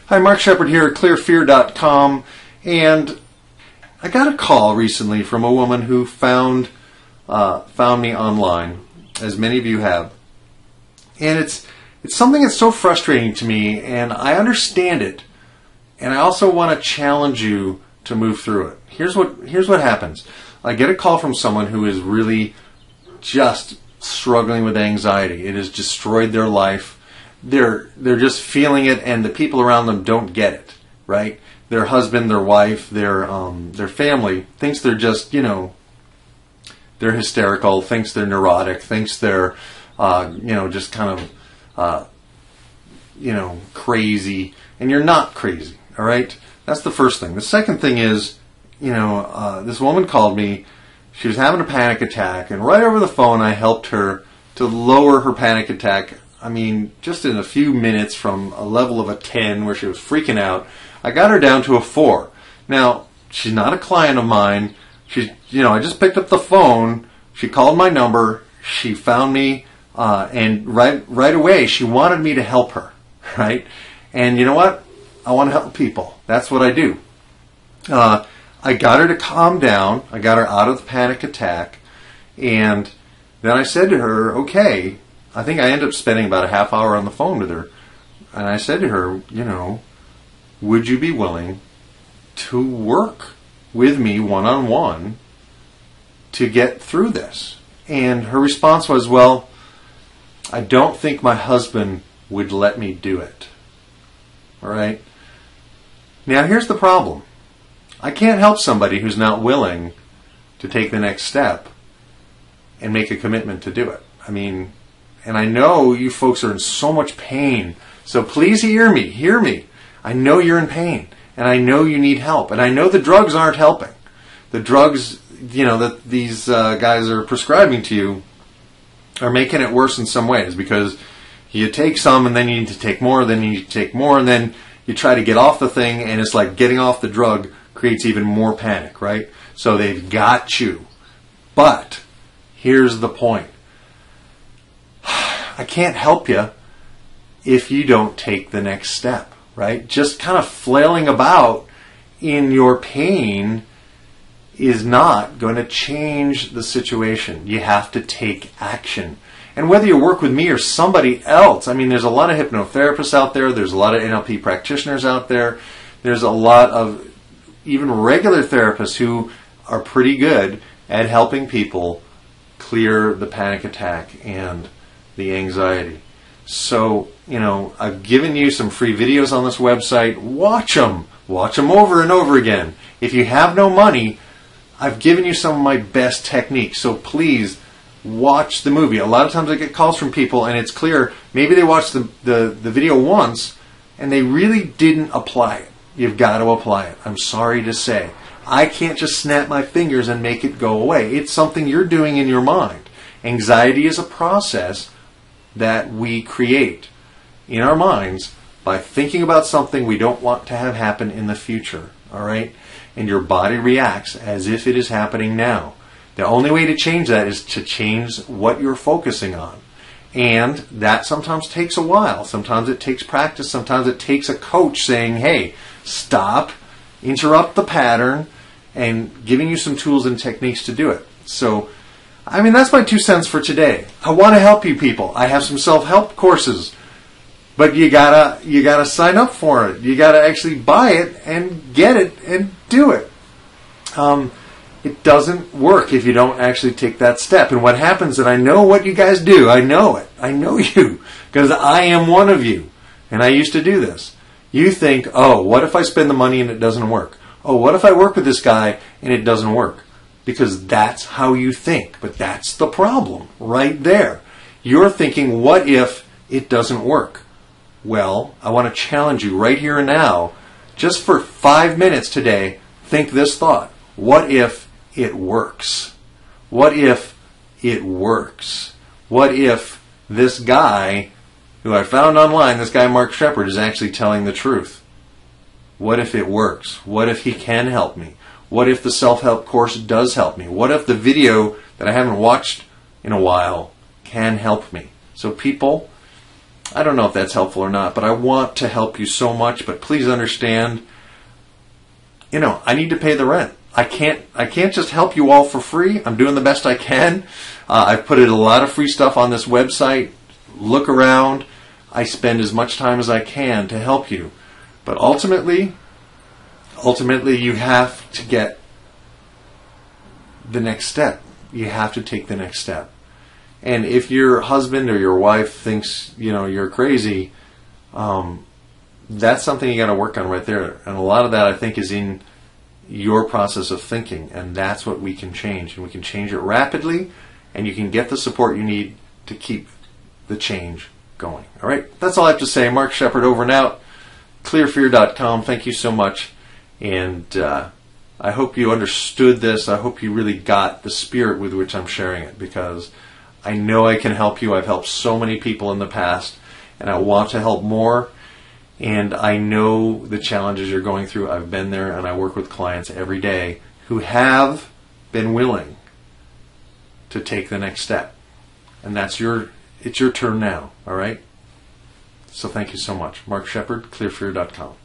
Hi, Mark Shepard here at clearfear.com, and I got a call recently from a woman who found me online, as many of you have, and it's something that's so frustrating to me, and I understand it, and I also want to challenge you to move through it. Here's what happens. I get a call from someone who is really just struggling with anxiety. It has destroyed their life. They're just feeling it, and the people around them don't get it, right? Their husband, their wife, their family thinks they're just, they're hysterical, thinks they're neurotic, thinks they're, just kind of, crazy, and you're not crazy, all right? That's the first thing. The second thing is, this woman called me. She was having a panic attack, and right over the phone I helped her to lower her panic attack. I mean, just in a few minutes, from a level of a 10 where she was freaking out, I got her down to a 4. Now, she's not a client of mine. I just picked up the phone. She called my number. She found me, and right away she wanted me to help her, right? And you know what? I want to help people. That's what I do. I got her to calm down. I got her out of the panic attack, and then I said to her, okay, I think I ended up spending about a half hour on the phone with her, and I said to her, would you be willing to work with me one-on-one to get through this? And her response was, well, I don't think my husband would let me do it. All right? Now, here's the problem. I can't help somebody who's not willing to take the next step and make a commitment to do it. I mean, and I know you folks are in so much pain, so please hear me. I know you're in pain, and I know you need help, and I know the drugs aren't helping. The drugs, that these guys are prescribing to you are making it worse in some ways, because you take some, and then you need to take more, then you need to take more, and then you try to get off the thing, and it's like getting off the drug creates even more panic, right? So they've got you. But here's the point. I can't help you if you don't take the next step, right? Just kind of flailing about in your pain is not going to change the situation. You have to take action. And whether you work with me or somebody else, I mean, there's a lot of hypnotherapists out there. There's a lot of NLP practitioners out there. There's a lot of even regular therapists who are pretty good at helping people clear the panic attack and the anxiety. So, I've given you some free videos on this website. Watch them. Watch them over and over again. If you have no money, I've given you some of my best techniques. So please watch the movie. A lot of times I get calls from people, and it's clear maybe they watched the video once and they really didn't apply it. You've got to apply it. I'm sorry to say. I can't just snap my fingers and make it go away. It's something you're doing in your mind. Anxiety is a process that we create in our minds by thinking about something we don't want to have happen in the future. All right? And your body reacts as if it is happening now. The only way to change that is to change what you're focusing on. And that sometimes takes a while. Sometimes it takes practice. Sometimes it takes a coach saying, hey, stop, interrupt the pattern, and giving you some tools and techniques to do it. So, that's my 2 cents for today. I want to help you people. I have some self-help courses, but you gotta sign up for it. You gotta actually buy it and get it and do it. It doesn't work if you don't actually take that step. And what happens, and I know what you guys do. I know it. I know you, because I am one of you, and I used to do this. You think, oh, what if I spend the money and it doesn't work? Oh, what if I work with this guy and it doesn't work? Because that's how you think. But that's the problem right there. You're thinking, what if it doesn't work? Well, I want to challenge you right here and now, just for 5 minutes today, think this thought. What if it works? What if it works? What if this guy who I found online, this guy Mark Shepard, is actually telling the truth? What if it works? What if he can help me? What if the self-help course does help me? What if the video that I haven't watched in a while can help me? So people, I don't know if that's helpful or not, but I want to help you so much. But please understand, I need to pay the rent. I can't just help you all for free. I'm doing the best I can. I've put in a lot of free stuff on this website. Look around. I spend as much time as I can to help you. But ultimately, you have to get the next step. You have to take the next step. And if your husband or your wife thinks, you're crazy, that's something you got to work on right there. And a lot of that, I think, is in your process of thinking. And that's what we can change. And we can change it rapidly. And you can get the support you need to keep the change going. All right? That's all I have to say. Mark Shepard, over and out. Clearfear.com. Thank you so much. And I hope you understood this. I hope you really got the spirit with which I'm sharing it, because I know I can help you. I've helped so many people in the past, and I want to help more. And I know the challenges you're going through. I've been there, and I work with clients every day who have been willing to take the next step. And it's your turn now, all right? So thank you so much. Mark Shepard, clearfear.com.